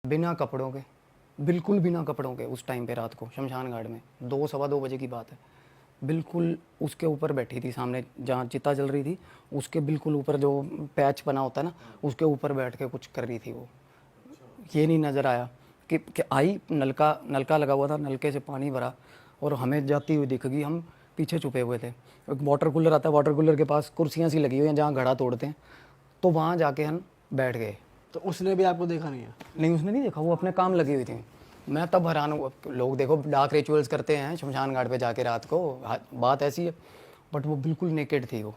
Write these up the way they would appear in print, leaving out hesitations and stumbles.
बिना कपड़ों के, बिल्कुल बिना कपड़ों के, उस टाइम पे रात को शमशान घाट में 2 सवा 2 बजे की बात है। बिल्कुल उसके ऊपर बैठी थी, सामने जहाँ चिता जल रही थी उसके बिल्कुल ऊपर जो पैच बना होता है ना, उसके ऊपर बैठ के कुछ कर रही थी वो। ये नहीं नज़र आया कि आई, नलका नलका लगा हुआ था, नलके से पानी भरा और हमें जाती हुई दिख गई। हम पीछे छुपे हुए थे। एक वाटर कूलर आता है, वाटर कूलर के पास कुर्सियाँ सी लगी हुई हैं जहाँ घड़ा तोड़ते हैं, तो वहाँ जाके हम बैठ गए। तो उसने भी आपको देखा नहीं है? नहीं, उसने नहीं देखा, वो अपने काम लगी हुई थी। मैं तब हैरान हुआ। लोग देखो डार्क रिचुअल्स करते हैं शमशान घाट पे जाके रात को, बात ऐसी है। बट वो बिल्कुल नेकेड थी, वो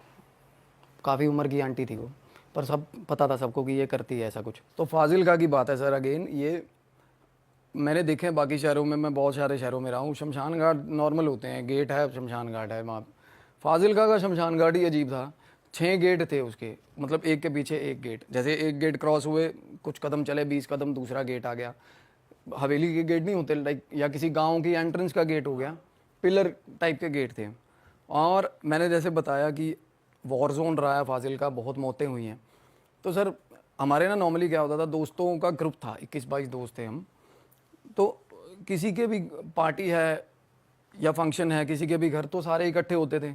काफ़ी उम्र की आंटी थी वो, पर सब पता था सबको कि ये करती है ऐसा कुछ। तो फाजिलका की बात है सर, अगेन ये मैंने देखे हैं बाकी शहरों में, मैं बहुत सारे शहरों में रहा हूँ। शमशान घाट नॉर्मल होते हैं, गेट है, शमशान घाट है वहाँ। फाजिलका का शमशान घाट ही अजीब था। 6 गेट थे उसके, मतलब एक के पीछे एक गेट। जैसे एक गेट क्रॉस हुए, कुछ कदम चले, 20 कदम, दूसरा गेट आ गया। हवेली के गेट नहीं होते लाइक, या किसी गांव की एंट्रेंस का गेट हो गया, पिलर टाइप के गेट थे। और मैंने जैसे बताया कि वॉर जोन रहा है फाजिलका, बहुत मौतें हुई हैं। तो सर हमारे ना नॉर्मली क्या होता था, दोस्तों का ग्रुप था, 21-22 दोस्त थे हम। तो किसी के भी पार्टी है या फंक्शन है किसी के भी घर, तो सारे इकट्ठे होते थे।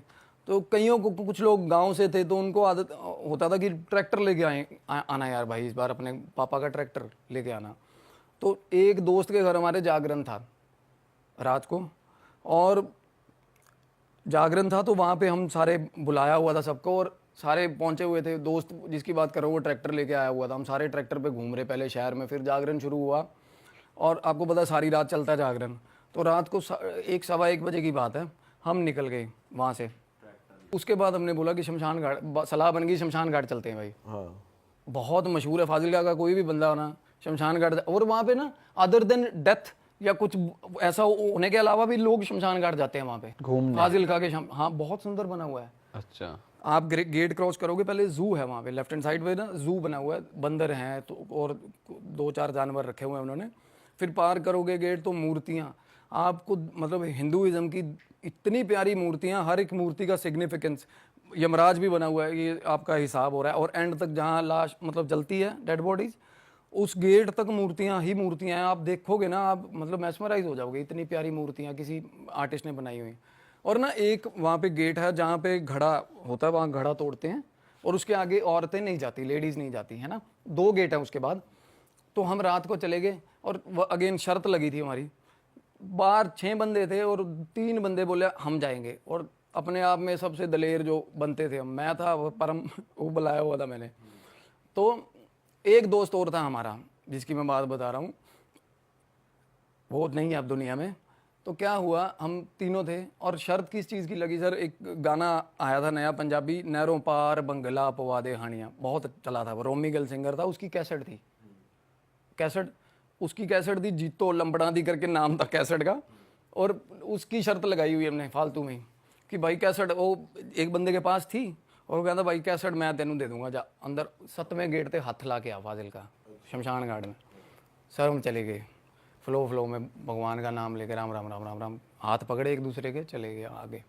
तो कईयों को, कुछ लोग गांव से थे तो उनको आदत होता था कि ट्रैक्टर लेके आना यार भाई, इस बार अपने पापा का ट्रैक्टर लेके आना। तो एक दोस्त के घर हमारे जागरण था रात को, और जागरण था तो वहाँ पे हम सारे बुलाया हुआ था सबको, और सारे पहुँचे हुए थे। दोस्त जिसकी बात करो वो ट्रैक्टर लेके आया हुआ था, हम सारे ट्रैक्टर पे घूम रहे पहले शहर में, फिर जागरण शुरू हुआ। और आपको पता है सारी रात चलता है जागरण। तो रात को 1 सवा 1 बजे की बात है, हम निकल गए वहाँ से। उसके बाद हमने बोला कि शमशान घाट, सलाह बन गई शमशान घाट चलते हैं भाई। हाँ। बहुत मशहूर है फाजिलका का, कोई भी बंदा होना शमशान घाट। और वहाँ पे ना अदर देन डेथ या कुछ ऐसा होने के अलावा भी लोग शमशान घाट जाते हैं वहाँ पे घूमने। फाजिलका के हाँ, बहुत सुंदर बना हुआ है। अच्छा। आप गेट क्रॉस करोगे, पहले जू है वहाँ पे, लेफ्ट हैंड साइड पे ना जू बना हुआ है, बंदर हैं तो, और 2-4 जानवर रखे हुए हैं उन्होंने। फिर पार करोगे गेट तो मूर्तियाँ आपको, मतलब हिंदुइज्म की इतनी प्यारी मूर्तियाँ, हर एक मूर्ति का सिग्निफिकेंस। यमराज भी बना हुआ है, ये आपका हिसाब हो रहा है। और एंड तक जहाँ लाश मतलब जलती है, डेड बॉडीज, उस गेट तक मूर्तियाँ ही मूर्तियाँ हैं। आप देखोगे ना, आप मतलब मैस्मराइज हो जाओगे, इतनी प्यारी मूर्तियाँ किसी आर्टिस्ट ने बनाई हुई। और ना एक वहाँ पे गेट है जहाँ पे घड़ा होता है, वहाँ घड़ा तोड़ते हैं, और उसके आगे औरतें नहीं जाती, लेडीज़ नहीं जाती है ना। 2 गेट है उसके बाद। तो हम रात को चले गए, और अगेन शर्त लगी थी हमारी। बाहर 6 बंदे थे और 3 बंदे बोले हम जाएंगे, और अपने आप में सबसे दलेर जो बनते थे हम, मैं था वो परम वो बुलाया हुआ था मैंने। तो एक दोस्त और था हमारा जिसकी मैं बात बता रहा हूँ, वो नहीं है अब दुनिया में। तो क्या हुआ, हम तीनों थे, और शर्त किस चीज़ की लगी सर, एक गाना आया था नया पंजाबी, नहरों पार बंगला पवा दे हानियाँ, बहुत चला था, वो रोमी गिल सिंगर था, उसकी कैसेट थी। कैसेट उसकी कैसेट थी, जीतो लंबड़ा दी करके नाम था कैसेट का। और उसकी शर्त लगाई हुई हमने फालतू में कि भाई कैसेट, वो एक बंदे के पास थी, और वो कहता भाई कैसेट मैं तेनू दे दूंगा, जा अंदर 7वें गेट पे हाथ ला के आ फाजिलका शमशान घाट में। सर हम चले गए फ्लो में, भगवान का नाम लेके राम राम राम राम राम, हाथ पकड़े एक दूसरे के, चले गए आगे।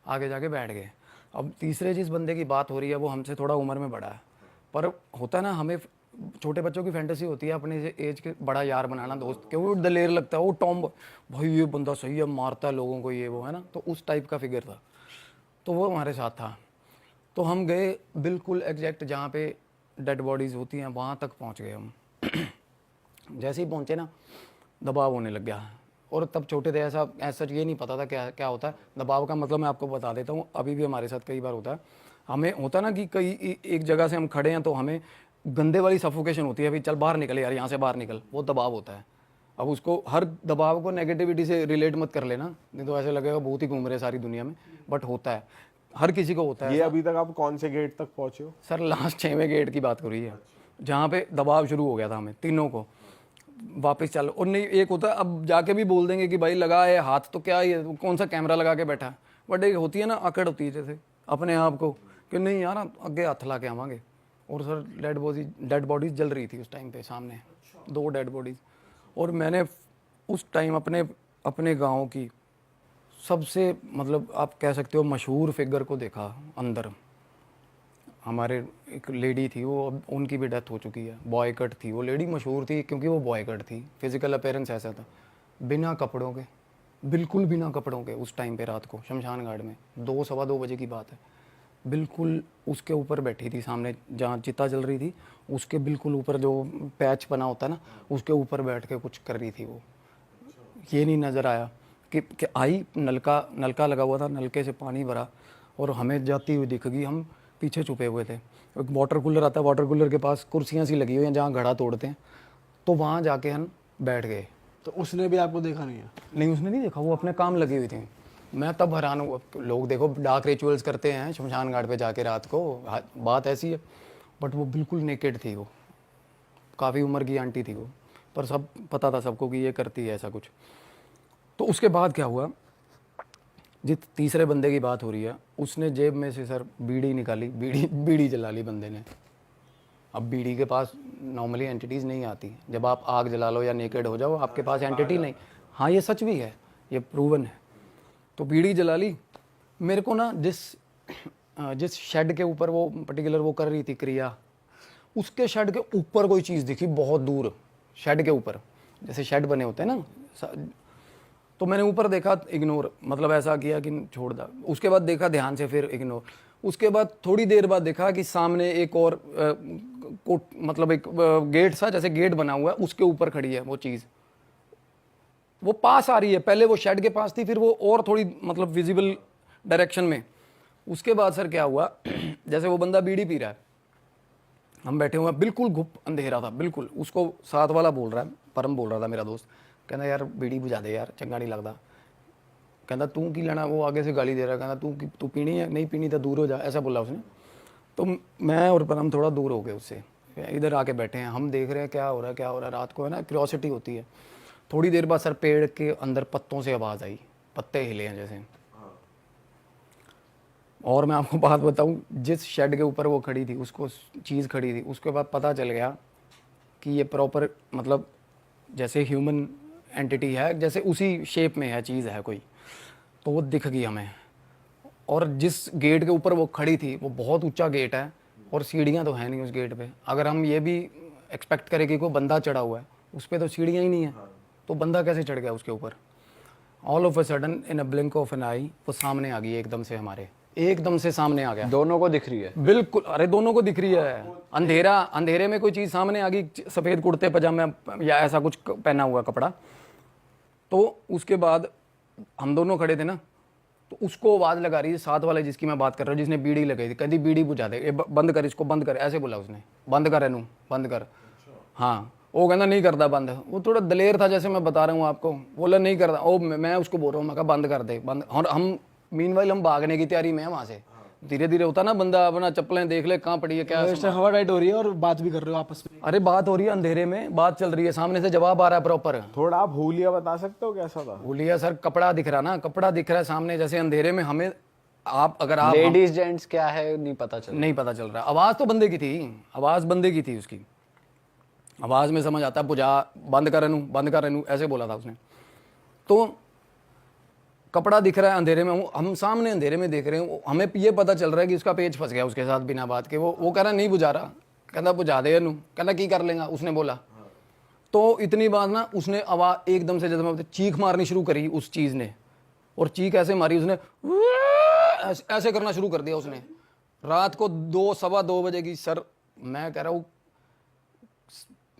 आगे जाके बैठ गए। अब तीसरे जिस बंदे की बात हो रही है वो हमसे थोड़ा उम्र में बड़ा है, पर होता है ना, हमें छोटे बच्चों की फैंटेसी होती है अपने एज के बड़ा यार बनाना दोस्त, क्योंकि वो दलेर लगता है, वो टॉम, भाई ये बंदा सही है, मारता है लोगों को, ये वो है ना, तो उस टाइप का फिगर था। तो वो हमारे साथ था। तो हम गए बिल्कुल एग्जैक्ट जहाँ पे डेड बॉडीज़ होती हैं वहाँ तक पहुँच गए हम। जैसे ही पहुँचे ना, दबाव होने लग गया। और तब छोटे थे, ऐसा ये नहीं पता था क्या क्या होता है दबाव का। मतलब मैं आपको बता देता हूँ, अभी भी हमारे साथ कई बार होता है। हमें होता ना कि कई एक जगह से हम खड़े हैं तो हमें गंदे वाली सफोकेशन होती है, अभी चल बाहर निकल यार, यहाँ से बाहर निकल, वो दबाव होता है। अब उसको, हर दबाव को नेगेटिविटी से रिलेट मत कर लेना, नहीं तो ऐसे लगेगा बहुत ही घूम रहे सारी दुनिया में, बट होता है, हर किसी को होता है। ये अभी तक आप कौन से गेट तक पहुंचे हो? सर लास्ट 6वें गेट की बात हो रही है, जहाँ पे दबाव शुरू हो गया था हमें तीनों को। वापस चल, और नहीं एक होता है, अब जाके भी बोल देंगे कि भाई लगा है हाथ, तो क्या ये कौन सा कैमरा लगा के बैठा है। बट एक होती है ना अकड़, होती है जैसे अपने आप को कि नहीं यार अगे हाथ ला के आवांगे। और सर डेड बॉडीज जल रही थी उस टाइम पे सामने, 2 डेड बॉडीज। और मैंने उस टाइम अपने गाँव की सबसे, मतलब आप कह सकते हो मशहूर फिगर को देखा अंदर। हमारे एक लेडी थी, वो अब उनकी भी डेथ हो चुकी है, बॉय कट थी वो लेडी, मशहूर थी क्योंकि वो बॉय कट थी, फिजिकल अपीयरेंस ऐसा था, बिना कपड़ों के, बिल्कुल बिना कपड़ों के, उस टाइम पे रात को शमशान घाट में 2 सवा 2 बजे की बात है, बिल्कुल उसके ऊपर बैठी थी सामने जहाँ चिता जल रही थी, उसके बिल्कुल ऊपर जो पैच बना होता है ना, उसके ऊपर बैठ के कुछ कर रही थी वो। ये नहीं नज़र आया कि आई, नलका नलका लगा हुआ था, नलके से पानी भरा और हमें जाती हुई दिख गई, हम पीछे छुपे हुए थे। एक वाटर कूलर आता है, वाटर कूलर के पास कुर्सियाँ सी लगी हुई हैं जहाँ घड़ा तोड़ते हैं, तो वहाँ जाके हम बैठ गए। तो उसने भी आपको देखा नहीं है? नहीं, उसने नहीं देखा, वो अपने काम लगी हुई थी। मैं तब हैरान हुआ, लोग देखो डार्क रिचुअल्स करते हैं शमशान घाट पे जाके रात को, बात ऐसी है, बट वो बिल्कुल नेकेड थी, वो काफ़ी उम्र की आंटी थी वो, पर सब पता था सबको कि ये करती है ऐसा कुछ। तो उसके बाद क्या हुआ, जिस तीसरे बंदे की बात हो रही है, उसने जेब में से सर बीड़ी निकाली, बीड़ी जला ली बंदे ने। अब बीड़ी के पास नॉर्मली एंटिटीज़ नहीं आती, जब आप आग जला लो या नेकेड हो जाओ आपके पास एंटिटी नहीं। हाँ, ये सच भी है, ये प्रूवन है। तो बीड़ी जला ली। मेरे को ना जिस शेड के ऊपर वो पर्टिकुलर वो कर रही थी क्रिया, उसके शेड के ऊपर कोई चीज़ दिखी बहुत दूर, शेड के ऊपर, जैसे शेड बने होते हैं ना, तो मैंने ऊपर देखा, इग्नोर, मतलब ऐसा किया कि छोड़ दा। उसके बाद देखा ध्यान से, फिर इग्नोर। उसके बाद थोड़ी देर बाद देखा कि सामने एक और मतलब एक गेट सा, जैसे गेट बना हुआ है, उसके ऊपर खड़ी है वो चीज़, वो पास आ रही है। पहले वो शेड के पास थी, फिर वो और थोड़ी मतलब विजिबल डायरेक्शन में। उसके बाद सर क्या हुआ, जैसे वो बंदा बीड़ी पी रहा है, हम बैठे हुए हैं, बिल्कुल घुप अंधेरा था बिल्कुल। उसको साथ वाला बोल रहा है, परम बोल रहा था मेरा दोस्त, कहना यार बीड़ी बुझा दे यार, चंगा नहीं लगता। कहता तू की लेना, वो आगे से गाली दे रहा, कहता तू पीनी है, नहीं पीनी तो दूर हो जा, ऐसा बोला उसने। तो मैं और परम थोड़ा दूर हो गए उससे, इधर आके बैठे हैं, हम देख रहे हैं क्या हो रहा है क्या हो रहा है। रात को है ना, क्यूरियोसिटी होती है। थोड़ी देर बाद सर पेड़ के अंदर पत्तों से आवाज़ आई, पत्ते हिले हैं जैसे। और मैं आपको बात बताऊं, जिस शेड के ऊपर वो खड़ी थी, उसको चीज़ खड़ी थी, उसके बाद पता चल गया कि ये प्रॉपर मतलब जैसे ह्यूमन एंटिटी है, जैसे उसी शेप में है चीज़ है कोई। तो वो दिख गई हमें। और जिस गेट के ऊपर वो खड़ी थी, वो बहुत ऊंचा गेट है और सीढ़ियाँ तो हैं नहीं उस गेट पे। अगर हम ये भी एक्सपेक्ट करें कि कोई बंदा चढ़ा हुआ है, उस पर तो सीढ़ियाँ ही नहीं है, तो बंदा कैसे चढ़ गया उसके ऊपर। All of a sudden, in a blink of an eye, वो सामने आ गई एकदम से, हमारे एकदम से सामने आ गया। दोनों को दिख रही है? बिल्कुल, अरे दोनों को दिख रही है। अंधेरे में कोई चीज़ सामने आ गई, सफ़ेद कुर्ते पजामे या ऐसा कुछ पहना हुआ कपड़ा। तो उसके बाद हम दोनों खड़े थे ना, तो उसको आवाज़ लगा रही है साथ वाले जिसकी मैं बात कर रहा हूँ, जिसने बीड़ी लगाई थी, कहती बीड़ी बुझा दे, ये बंद कर, इसको बंद कर, ऐसे बोला उसने, बंद कर एनू, बंद कर। हाँ, वो कहना नहीं करता बंद। वो थोड़ा दलेर था, जैसे मैं बता रहा हूँ आपको, बोला नहीं करता। ओ मैं उसको बोल रहा हूँ, मैं कहा बंद कर दे, बंद। और हम मीनवाइल हम भागने की तैयारी में है वहाँ से। धीरे धीरे होता ना, बंदा अपना चप्पलें देख ले कहाँ पड़ी है क्या। तो हवा टाइट हो रही है और बात भी कर रहे हो आपस में? अरे बात हो रही है, अंधेरे में बात चल रही है, सामने से जवाब आ रहा है प्रॉपर। थोड़ा आप हुलिया बता सकते हो कैसा था? बोलिए सर, कपड़ा दिख रहा ना, कपड़ा दिख रहा है सामने, जैसे अंधेरे में हमें, आप अगर आप लेडीज जेंट्स क्या है नहीं पता चल नहीं पता चल रहा। आवाज़ तो बंदे की थी, आवाज़ बंदे की थी, उसकी आवाज़ में समझ आता, बुझा, बंद कर रेनू, बंद कर रेनू, ऐसे बोला था उसने। तो कपड़ा दिख रहा है अंधेरे में, हम सामने अंधेरे में देख रहे हैं, हमें ये पता चल रहा है कि उसका पेज फंस गया उसके साथ बिना बात के। वो कह रहा नहीं बुझा रहा, कहता बुझा दे नू, कहता की कर लेगा, उसने बोला। तो इतनी बात ना, उसने आवाज़ एकदम से, जैसे मैं चीख मारनी शुरू करी उस चीज़ ने, और चीख ऐसे मारी उसने, ऐसे करना शुरू कर दिया उसने। रात को 2 सवा 2 बजे की सर, मैं कह रहा हूँ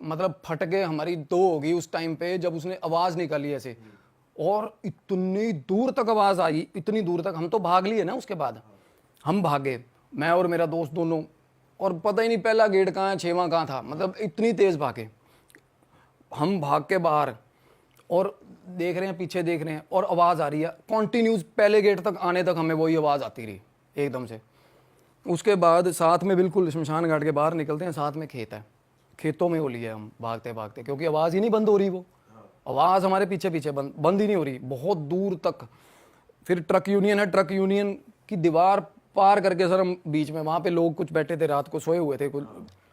मतलब फट के हमारी 2 होगी उस टाइम पे जब उसने आवाज़ निकाली ऐसे। और इतनी दूर तक आवाज़ आई, इतनी दूर तक, हम तो भाग लिए ना। उसके बाद हम भागे, मैं और मेरा दोस्त दोनों, और पता ही नहीं पहला गेट कहाँ है, 6वां कहाँ था, मतलब इतनी तेज़ भागे हम, भाग के बाहर, और देख रहे हैं पीछे देख रहे हैं, और आवाज़ आ रही है कॉन्टीन्यूस, पहले गेट तक आने तक हमें वही आवाज़ आती रही एकदम से। उसके बाद साथ में बिल्कुल शमशान घाट के बाहर निकलते हैं, साथ में खेत है, खेतों में वो लिए हम भागते भागते, क्योंकि आवाज़ ही नहीं बंद हो रही, वो आवाज़ हमारे पीछे पीछे बंद ही नहीं हो रही बहुत दूर तक। फिर ट्रक यूनियन है, ट्रक यूनियन की दीवार पार करके सर हम बीच में, वहाँ पे लोग कुछ बैठे थे, रात को सोए हुए थे कुछ।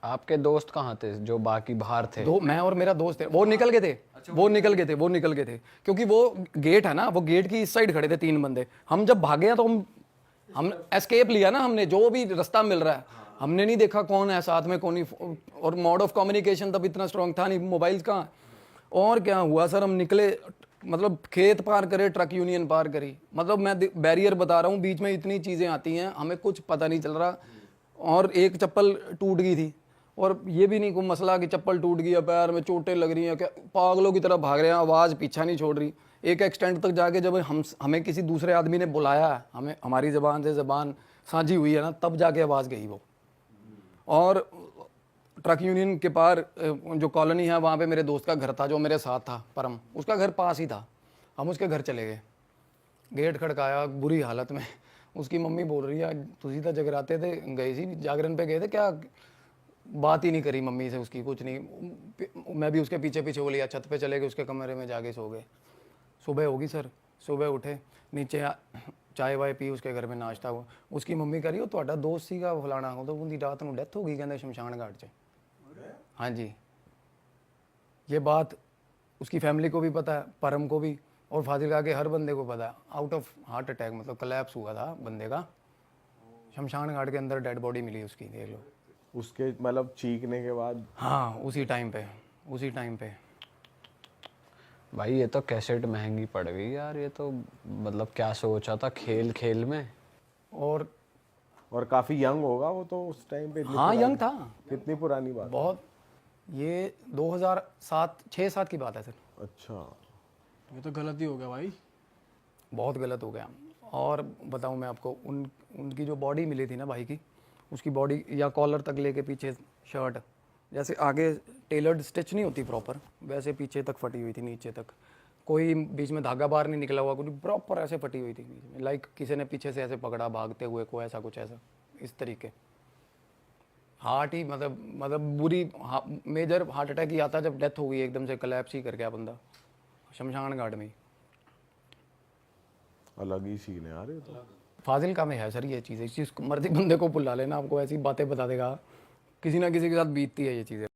आपके दोस्त कहाँ थे जो बाकी बाहर थे? मैं और मेरा दोस्त थे, वो निकल गए थे। वो निकल गए थे क्योंकि वो गेट है ना, वो गेट की इस साइड खड़े थे 3 बंदे। हम जब भागे हैं तो हम एस्केप लिया ना हमने, जो भी रास्ता मिल रहा है हमने नहीं देखा कौन है साथ में, कौन नहीं। और मोड ऑफ कम्युनिकेशन तब इतना स्ट्रांग था नहीं, मोबाइल कहाँ। और क्या हुआ सर, हम निकले, मतलब खेत पार करे, ट्रक यूनियन पार करी, मतलब मैं बैरियर बता रहा हूँ, बीच में इतनी चीज़ें आती हैं, हमें कुछ पता नहीं चल रहा। और एक चप्पल टूट गई थी, और ये भी नहीं कोई मसला कि चप्पल टूट गई है, पैर में चोटें लग रही हैं, क्या पागलों की तरह भाग रहे हैं, आवाज़ पीछा नहीं छोड़ रही। एक एक्सटेंट तक जाके जब हमें किसी दूसरे आदमी ने बुलाया, हमें हमारी ज़बान से ज़बान साझी हुई है ना, तब जाके आवाज़ गई वो। और ट्रक यूनियन के पार जो कॉलोनी है, वहाँ पे मेरे दोस्त का घर था जो मेरे साथ था, परम, उसका घर पास ही था। हम उसके घर चले गए, गेट खड़काया, बुरी हालत में। उसकी मम्मी बोल रही है, तुझी तो जगराते थे, गए सी जागरण पे गए थे क्या? बात ही नहीं करी मम्मी से उसकी, कुछ नहीं। मैं भी उसके पीछे पीछे बोली, छत पे चले गए, उसके कमरे में जाके सो गए। सुबह होगी सर, सुबह उठे, नीचे चाय वाय पी, उसके घर में नाश्ता हुआ। उसकी मम्मी कह रही हो ਤੁਹਾਡਾ ਦੋਸਤ ਸੀਗਾ फलाना, तो उनकी रात ਨੂੰ डेथ हो गई कहते शमशान घाट 'ਚ। हाँ जी, ये बात उसकी फैमिली को भी पता है, परम को भी, और फाजिलका के हर बंदे को पता है। आउट ऑफ हार्ट अटैक, मतलब कोलैप्स हुआ था बंदे का, शमशान घाट के अंदर डेड बॉडी मिली उसकी, देख लो। उसके मतलब चीखने के बाद? हाँ, उसी टाइम पे, उसी टाइम पे। भाई ये तो कैसेट महंगी पड़ गई यार, ये तो मतलब क्या सोचा था खेल खेल में। और काफी यंग होगा वो तो उस टाइम पे। हाँ, यंग था। कितनी पुरानी बात? बहुत, ये 2007-6-7 की बात है सर। अच्छा, ये तो गलत ही हो गया भाई, बहुत गलत हो गया। और बताऊं मैं आपको, उनकी जो बॉडी मिली थी ना भाई की, उसकी बॉडी या कॉलर तक लेके पीछे शर्ट, जैसे आगे टेलर्ड स्टिच नहीं होती प्रॉपर, वैसे पीछे तक फटी हुई थी, नीचे तक कोई बीच में धागा बाहर नहीं निकला हुआ, कुछ प्रॉपर ऐसे फटी हुई थी बीच में, लाइक किसी ने पीछे से ऐसे पकड़ा भागते हुए को, ऐसा कुछ ऐसा इस तरीके। हार्ट ही मतलब बुरी मेजर हार्ट अटैक ही आता जब डेथ हो गई, एकदम से कोलैप्स ही कर गया बंदा शमशान घाट में। अलग ही सीन है यार ये तो। फाजिलका में है सर ये चीज़, इस चीज़ को मर्जी बंदे को बुला लेना, आपको ऐसी बातें बता देगा, किसी ना किसी के साथ बीतती है ये चीज़ें।